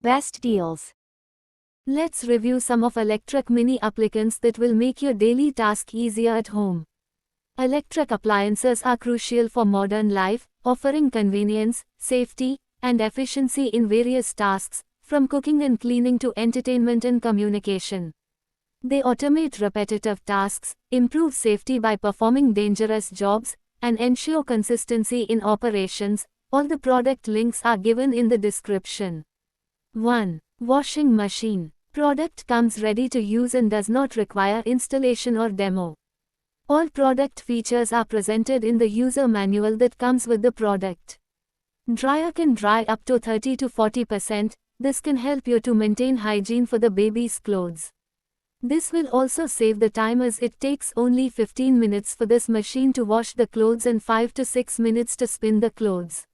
Best deals. Let's review some of electric mini applicants that will make your daily task easier at home. Electric appliances are crucial for modern life, offering convenience, safety, and efficiency in various tasks, from cooking and cleaning to entertainment and communication. They automate repetitive tasks, improve safety by performing dangerous jobs, and ensure consistency in operations. All the product links are given in the description. 1. Washing machine. Product comes ready to use and does not require installation or demo. All product features are presented in the user manual that comes with the product. Dryer can dry up to 30 to 40%. This can help you to maintain hygiene for the baby's clothes. This will also save the time as it takes only 15 minutes for this machine to wash the clothes and 5 to 6 minutes to spin the clothes.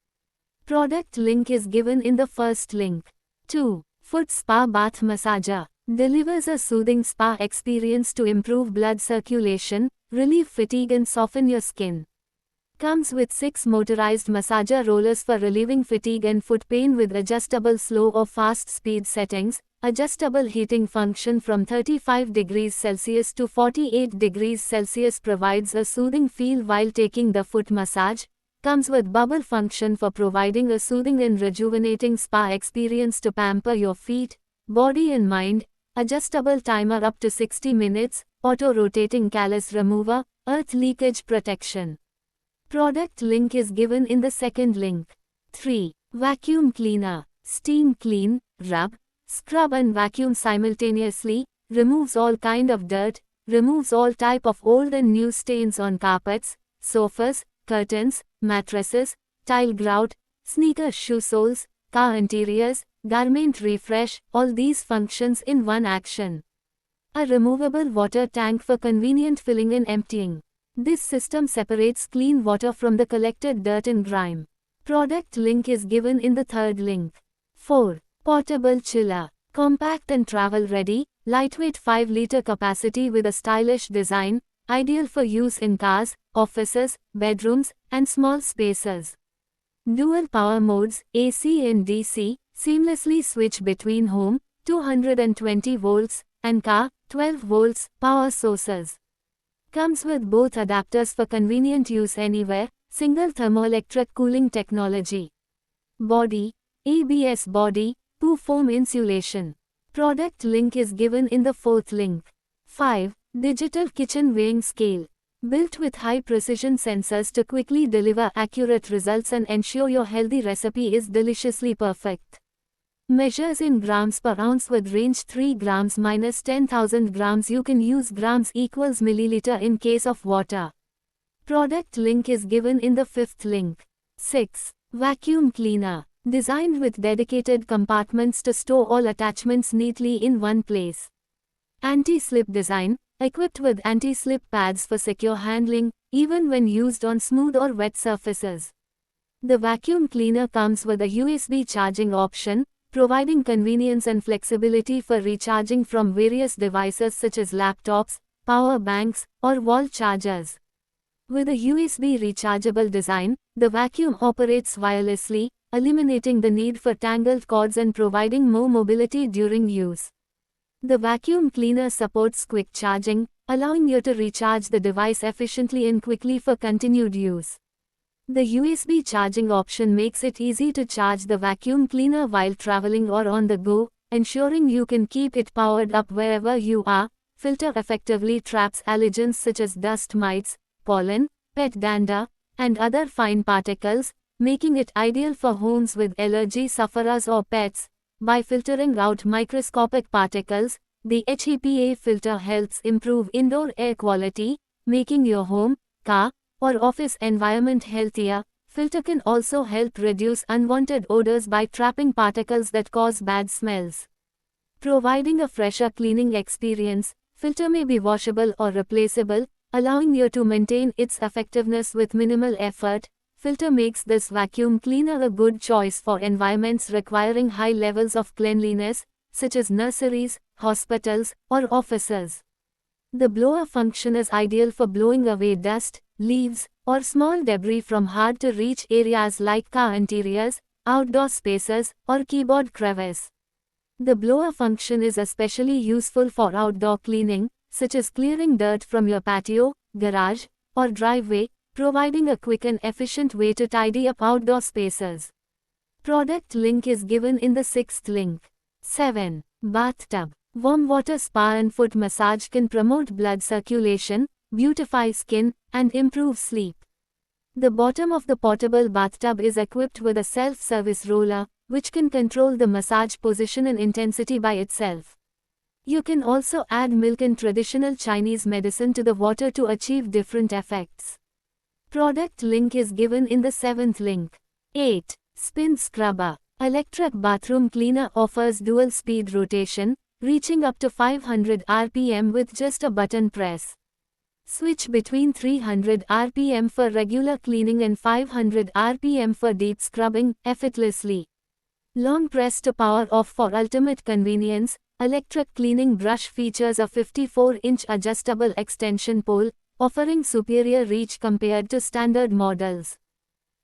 Product link is given in the first link. 2. Foot Spa Bath Massager. Delivers a soothing spa experience to improve blood circulation, relieve fatigue and soften your skin. Comes with 6 motorized massager rollers for relieving fatigue and foot pain with adjustable slow or fast speed settings, adjustable heating function from 35 degrees Celsius to 48 degrees Celsius provides a soothing feel while taking the foot massage, comes with bubble function for providing a soothing and rejuvenating spa experience to pamper your feet, body and mind, adjustable timer up to 60 minutes, auto-rotating callus remover, earth leakage protection. Product link is given in the second link. 3. Vacuum cleaner. Steam clean, rub, scrub and vacuum simultaneously, removes all kind of dirt, removes all type of old and new stains on carpets, sofas, curtains, mattresses, tile grout, sneaker shoe soles, car interiors, garment refresh, all these functions in one action. A removable water tank for convenient filling and emptying. This system separates clean water from the collected dirt and grime. Product link is given in the third link. 4. Portable chiller. Compact and travel ready, lightweight 5-liter capacity with a stylish design, ideal for use in cars, offices, bedrooms, and small spaces. Dual power modes, AC and DC, seamlessly switch between home, 220 volts, and car, 12 volts, power sources. Comes with both adapters for convenient use anywhere, single thermoelectric cooling technology. Body, ABS body, 2 foam insulation. Product link is given in the fourth link. 5. Digital kitchen weighing scale. Built with high precision sensors to quickly deliver accurate results and ensure your healthy recipe is deliciously perfect. Measures in grams per ounce with range 3 grams minus 10,000 grams. You can use grams equals milliliter in case of water. Product link is given in the fifth link. 6. Vacuum cleaner. Designed with dedicated compartments to store all attachments neatly in one place. Anti-slip design, equipped with anti-slip pads for secure handling, even when used on smooth or wet surfaces. The vacuum cleaner comes with a USB charging option, providing convenience and flexibility for recharging from various devices such as laptops, power banks, or wall chargers. With a USB rechargeable design, the vacuum operates wirelessly, eliminating the need for tangled cords and providing more mobility during use. The vacuum cleaner supports quick charging, allowing you to recharge the device efficiently and quickly for continued use. The USB charging option makes it easy to charge the vacuum cleaner while traveling or on the go, ensuring you can keep it powered up wherever you are. Filter effectively traps allergens such as dust mites, pollen, pet dander, and other fine particles, making it ideal for homes with allergy sufferers or pets. By filtering out microscopic particles, the HEPA filter helps improve indoor air quality, making your home, car, or office environment healthier. Filter can also help reduce unwanted odors by trapping particles that cause bad smells. Providing a fresher cleaning experience, filter may be washable or replaceable, allowing you to maintain its effectiveness with minimal effort. Filter makes this vacuum cleaner a good choice for environments requiring high levels of cleanliness, such as nurseries, hospitals, or offices. The blower function is ideal for blowing away dust, leaves, or small debris from hard-to-reach areas like car interiors, outdoor spaces, or keyboard crevice. The blower function is especially useful for outdoor cleaning, such as clearing dirt from your patio, garage, or driveway, providing a quick and efficient way to tidy up outdoor spaces. Product link is given in the 6th link. 7. Bathtub. Warm water spa and foot massage can promote blood circulation, beautify skin, and improve sleep. The bottom of the portable bathtub is equipped with a self-service roller, which can control the massage position and intensity by itself. You can also add milk and traditional Chinese medicine to the water to achieve different effects. Product link is given in the 7th link. 8. Spin Scrubber. Electric bathroom cleaner offers dual speed rotation, reaching up to 500 rpm with just a button press. Switch between 300 rpm for regular cleaning and 500 rpm for deep scrubbing effortlessly. Long press to power off for ultimate convenience. Electric cleaning brush features a 54-inch adjustable extension pole, offering superior reach compared to standard models.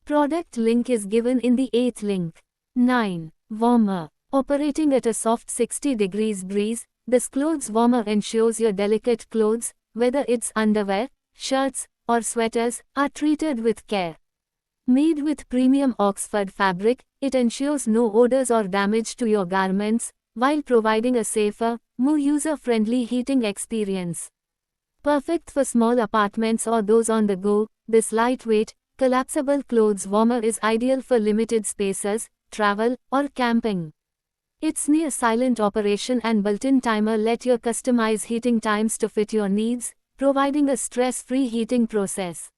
Product link is given in the 8th link. 9. Warmer. Operating at a soft 60 degrees breeze, this clothes warmer ensures your delicate clothes, whether it's underwear, shirts, or sweaters, are treated with care. Made with premium Oxford fabric, it ensures no odors or damage to your garments, while providing a safer, more user-friendly heating experience. Perfect for small apartments or those on the go, this lightweight, collapsible clothes warmer is ideal for limited spaces, travel, or camping. Its near silent operation and built-in timer let you customize heating times to fit your needs, providing a stress-free heating process.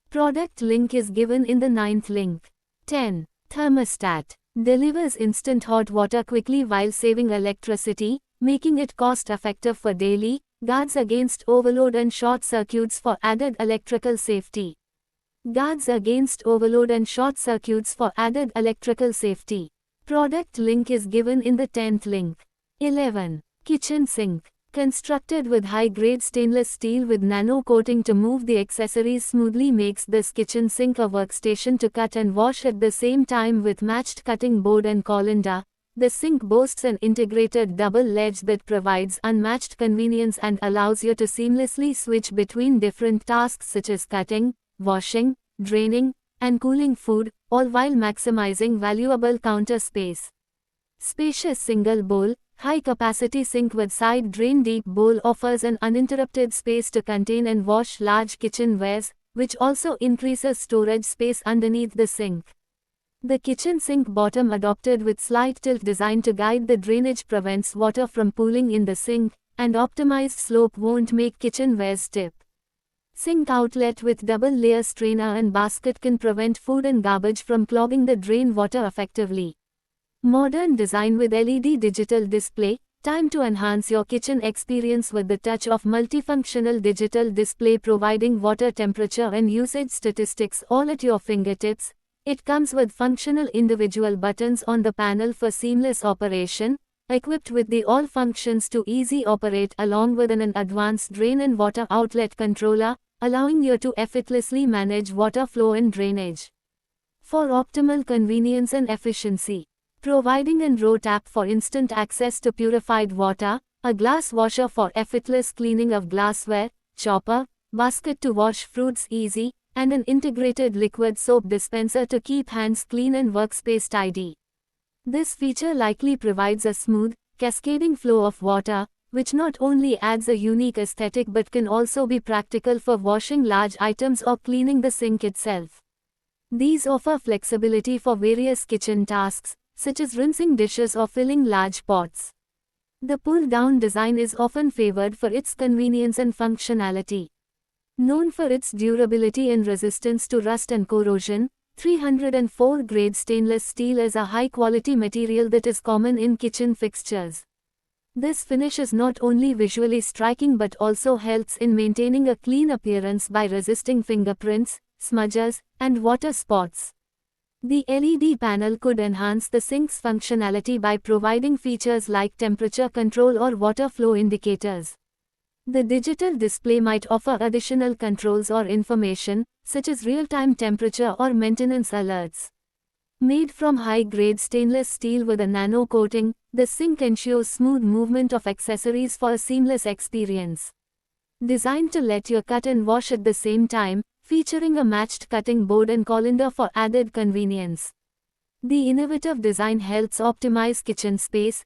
Product link is given in the 9th link. 10. Thermostat. Delivers instant hot water quickly while saving electricity, making it cost-effective for daily, guards against overload and short circuits for added electrical safety. Guards against overload and short circuits for added electrical safety. Product link is given in the 10th link. 11. Kitchen sink. Constructed with high-grade stainless steel with nano coating to move the accessories smoothly makes this kitchen sink a workstation to cut and wash at the same time with matched cutting board and colander. The sink boasts an integrated double ledge that provides unmatched convenience and allows you to seamlessly switch between different tasks such as cutting, washing, draining, and cooling food, all while maximizing valuable counter space. Spacious single bowl, high-capacity sink with side drain deep bowl offers an uninterrupted space to contain and wash large kitchenwares, which also increases storage space underneath the sink. The kitchen sink bottom adopted with slight tilt design to guide the drainage prevents water from pooling in the sink, and optimized slope won't make kitchenwares tip. Sink outlet with double-layer strainer and basket can prevent food and garbage from clogging the drain water effectively. Modern design with LED digital display, time to enhance your kitchen experience with the touch of multifunctional digital display providing water temperature and usage statistics all at your fingertips. It comes with functional individual buttons on the panel for seamless operation, equipped with the all functions to easy operate along with an advanced drain and water outlet controller, allowing you to effortlessly manage water flow and drainage. For optimal convenience and efficiency. Providing an RO tap for instant access to purified water, a glass washer for effortless cleaning of glassware, chopper, basket to wash fruits easy, and an integrated liquid soap dispenser to keep hands clean and workspace tidy. This feature likely provides a smooth, cascading flow of water, which not only adds a unique aesthetic but can also be practical for washing large items or cleaning the sink itself. These offer flexibility for various kitchen tasks, such as rinsing dishes or filling large pots. The pull-down design is often favored for its convenience and functionality. Known for its durability and resistance to rust and corrosion, 304 grade stainless steel is a high-quality material that is common in kitchen fixtures. This finish is not only visually striking but also helps in maintaining a clean appearance by resisting fingerprints, smudges, and water spots. The LED panel could enhance the sink's functionality by providing features like temperature control or water flow indicators. The digital display might offer additional controls or information, such as real-time temperature or maintenance alerts. Made from high-grade stainless steel with a nano coating, the sink ensures smooth movement of accessories for a seamless experience. Designed to let you cut and wash at the same time, featuring a matched cutting board and colander for added convenience. The innovative design helps optimize kitchen space,